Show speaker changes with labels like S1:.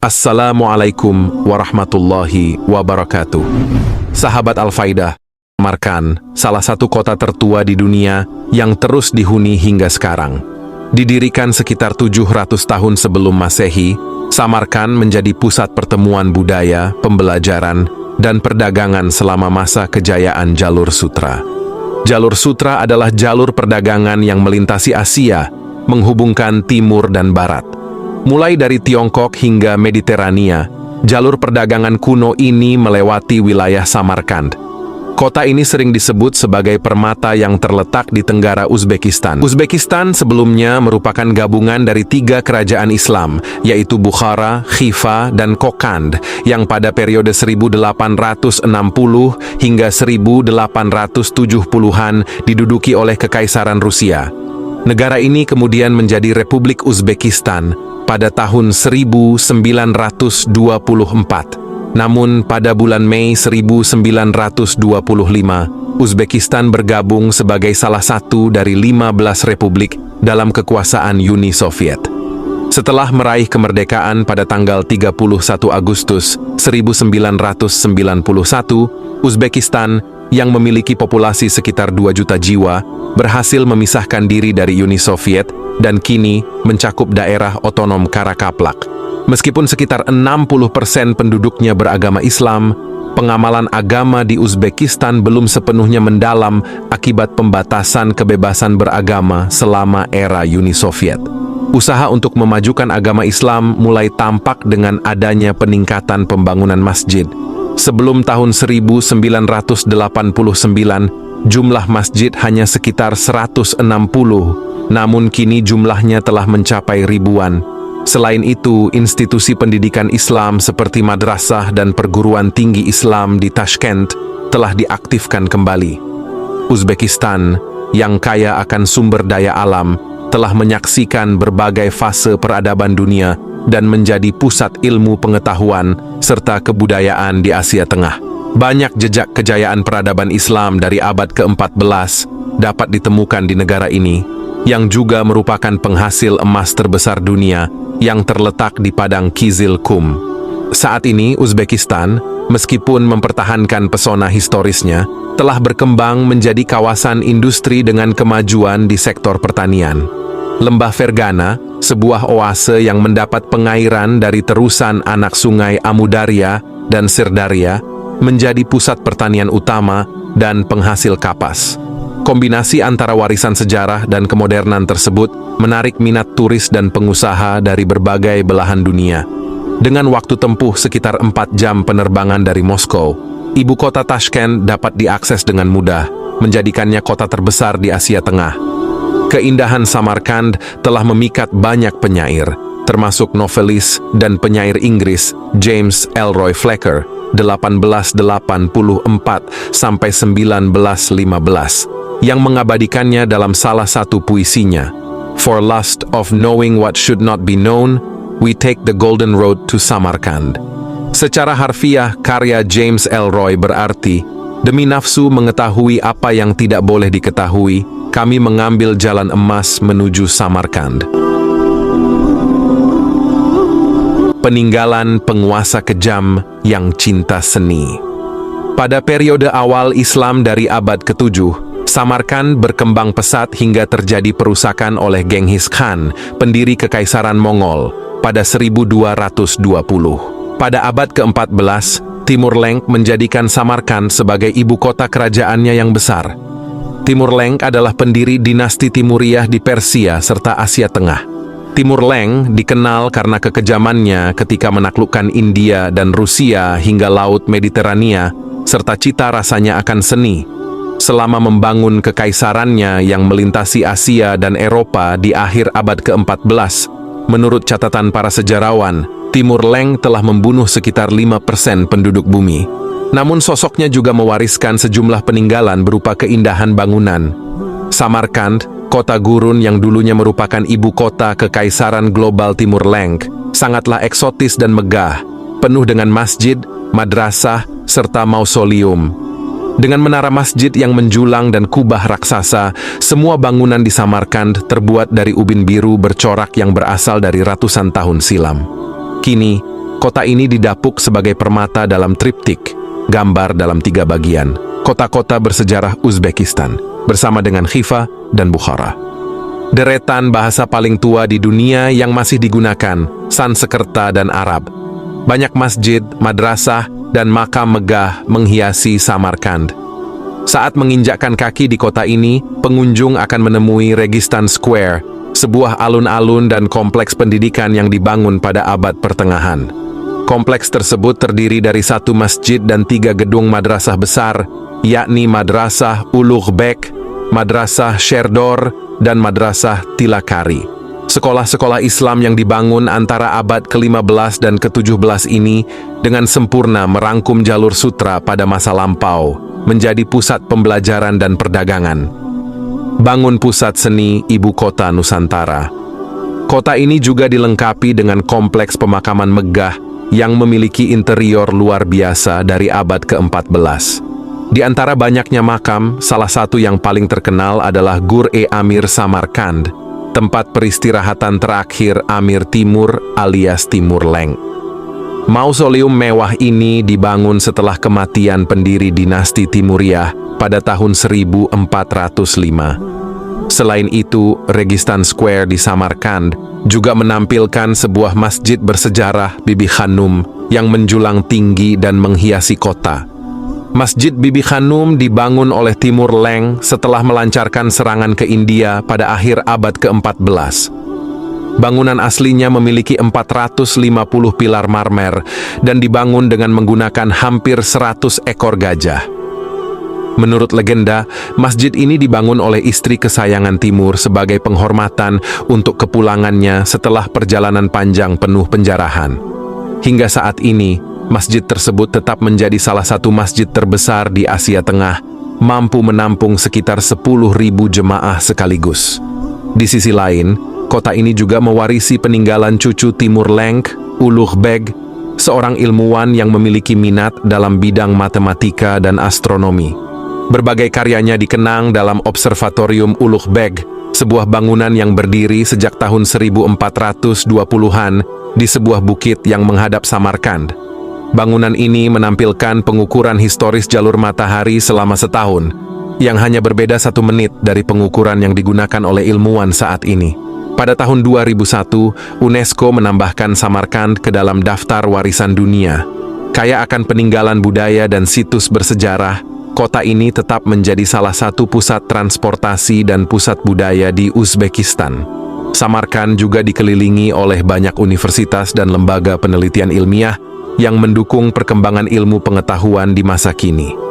S1: Assalamualaikum warahmatullahi wabarakatuh. Sahabat Al-Faidah, Samarkand, salah satu kota tertua di dunia yang terus dihuni hingga sekarang. Didirikan sekitar 700 tahun sebelum Masehi, Samarkand menjadi pusat pertemuan budaya, pembelajaran, dan perdagangan selama masa kejayaan Jalur Sutra. Jalur Sutra adalah jalur perdagangan yang melintasi Asia, menghubungkan timur dan barat. Mulai dari Tiongkok hingga Mediterania, jalur perdagangan kuno ini melewati wilayah Samarkand. Kota ini sering disebut sebagai permata yang terletak di tenggara Uzbekistan. Uzbekistan sebelumnya merupakan gabungan dari 3 kerajaan Islam, yaitu Bukhara, Khiva, dan Kokand, yang pada periode 1860 hingga 1870-an diduduki oleh Kekaisaran Rusia. Negara ini kemudian menjadi Republik Uzbekistan pada tahun 1924. Namun pada bulan Mei 1925, Uzbekistan bergabung sebagai salah satu dari 15 republik dalam kekuasaan Uni Soviet. Setelah meraih kemerdekaan pada tanggal 31 Agustus 1991, Uzbekistan yang memiliki populasi sekitar 2 juta jiwa berhasil memisahkan diri dari Uni Soviet dan kini mencakup daerah otonom Karakaplak. Meskipun sekitar 60% penduduknya beragama Islam, pengamalan agama di Uzbekistan belum sepenuhnya mendalam akibat pembatasan kebebasan beragama selama era Uni Soviet. Usaha untuk memajukan agama Islam mulai tampak dengan adanya peningkatan pembangunan masjid. Sebelum tahun 1989, jumlah masjid hanya sekitar 160, namun kini jumlahnya telah mencapai ribuan. Selain itu, institusi pendidikan Islam seperti madrasah dan perguruan tinggi Islam di Tashkent telah diaktifkan kembali. Uzbekistan, yang kaya akan sumber daya alam, telah menyaksikan berbagai fase peradaban dunia dan menjadi pusat ilmu pengetahuan serta kebudayaan di Asia Tengah. Banyak jejak kejayaan peradaban Islam dari abad ke-14 dapat ditemukan di negara ini, yang juga merupakan penghasil emas terbesar dunia yang terletak di padang Kizil Kum. Saat ini, Uzbekistan, meskipun mempertahankan pesona historisnya, telah berkembang menjadi kawasan industri dengan kemajuan di sektor pertanian. Lembah Fergana, sebuah oase yang mendapat pengairan dari terusan anak sungai Amudarya dan Sirdarya, menjadi pusat pertanian utama dan penghasil kapas. Kombinasi antara warisan sejarah dan kemodernan tersebut menarik minat turis dan pengusaha dari berbagai belahan dunia. Dengan waktu tempuh sekitar 4 jam penerbangan dari Moskow, ibu kota Tashkent dapat diakses dengan mudah, menjadikannya kota terbesar di Asia Tengah. Keindahan Samarkand telah memikat banyak penyair, termasuk novelis dan penyair Inggris James Elroy Flecker 1884-1915 yang mengabadikannya dalam salah satu puisinya. For lust of knowing what should not be known, we take the golden road to Samarkand. Secara harfiah, karya James Elroy berarti, demi nafsu mengetahui apa yang tidak boleh diketahui, kami mengambil jalan emas menuju Samarkand. Peninggalan penguasa kejam yang cinta seni. Pada periode awal Islam dari abad ke-7, Samarkand berkembang pesat hingga terjadi perusakan oleh Genghis Khan, pendiri Kekaisaran Mongol, pada 1220. Pada abad ke-14, Timur Lenk menjadikan Samarkand sebagai ibu kota kerajaannya yang besar. Timur Lenk adalah pendiri dinasti Timuriyah di Persia serta Asia Tengah. Timur Lenk dikenal karena kekejamannya ketika menaklukkan India dan Rusia hingga Laut Mediterania, serta cita rasanya akan seni. Selama membangun kekaisarannya yang melintasi Asia dan Eropa di akhir abad ke-14, menurut catatan para sejarawan, Timur Lenk telah membunuh sekitar 5% penduduk bumi. Namun sosoknya juga mewariskan sejumlah peninggalan berupa keindahan bangunan. Samarkand, kota gurun yang dulunya merupakan ibu kota Kekaisaran Global Timur Lenk, sangatlah eksotis dan megah, penuh dengan masjid, madrasah, serta mausoleum. Dengan menara masjid yang menjulang dan kubah raksasa, semua bangunan di Samarkand terbuat dari ubin biru bercorak yang berasal dari ratusan tahun silam. Kini, Kota ini didapuk sebagai permata dalam triptik, gambar dalam 3 bagian, kota-kota bersejarah Uzbekistan, bersama dengan Khiva dan Bukhara. Deretan bahasa paling tua di dunia yang masih digunakan, Sanskerta dan Arab. Banyak masjid, madrasah, dan makam megah menghiasi Samarkand. Saat menginjakkan kaki di kota ini, pengunjung akan menemui Registan Square, sebuah alun-alun dan kompleks pendidikan yang dibangun pada abad pertengahan. Kompleks tersebut terdiri dari 1 masjid dan 3 gedung madrasah besar, yakni Madrasah Ulugh Bek, Madrasah Sherdor, dan Madrasah Tilakari. Sekolah-sekolah Islam yang dibangun antara abad ke-15 dan ke-17 ini dengan sempurna merangkum jalur sutra pada masa lampau, menjadi pusat pembelajaran dan perdagangan. Bangun pusat seni ibu kota Nusantara. Kota ini juga dilengkapi dengan kompleks pemakaman megah yang memiliki interior luar biasa dari abad ke-14. Di antara banyaknya makam, salah satu yang paling terkenal adalah Gur-e-Amir Samarkand, tempat peristirahatan terakhir Amir Timur alias Timur Leng. Mausoleum mewah ini dibangun setelah kematian pendiri dinasti Timuriyah pada tahun 1405. Selain itu, Registan Square di Samarkand juga menampilkan sebuah masjid bersejarah Bibi Khanum yang menjulang tinggi dan menghiasi kota. Masjid Bibi Khanum dibangun oleh Timur Leng setelah melancarkan serangan ke India pada akhir abad ke-14. Bangunan aslinya memiliki 450 pilar marmer dan dibangun dengan menggunakan hampir 100 ekor gajah. Menurut legenda, masjid ini dibangun oleh istri kesayangan Timur sebagai penghormatan untuk kepulangannya setelah perjalanan panjang penuh penjarahan. Hingga saat ini, masjid tersebut tetap menjadi salah satu masjid terbesar di Asia Tengah, mampu menampung sekitar 10.000 jemaah sekaligus. Di sisi lain, kota ini juga mewarisi peninggalan cucu Timur Leng, Ulugh Beg, seorang ilmuwan yang memiliki minat dalam bidang matematika dan astronomi. Berbagai karyanya dikenang dalam Observatorium Ulugh Beg, sebuah bangunan yang berdiri sejak tahun 1420-an di sebuah bukit yang menghadap Samarkand. Bangunan ini menampilkan pengukuran historis jalur matahari selama setahun, yang hanya berbeda 1 menit dari pengukuran yang digunakan oleh ilmuwan saat ini. Pada tahun 2001, UNESCO menambahkan Samarkand ke dalam daftar warisan dunia. Kaya akan peninggalan budaya dan situs bersejarah, kota ini tetap menjadi salah satu pusat transportasi dan pusat budaya di Uzbekistan. Samarkand juga dikelilingi oleh banyak universitas dan lembaga penelitian ilmiah yang mendukung perkembangan ilmu pengetahuan di masa kini.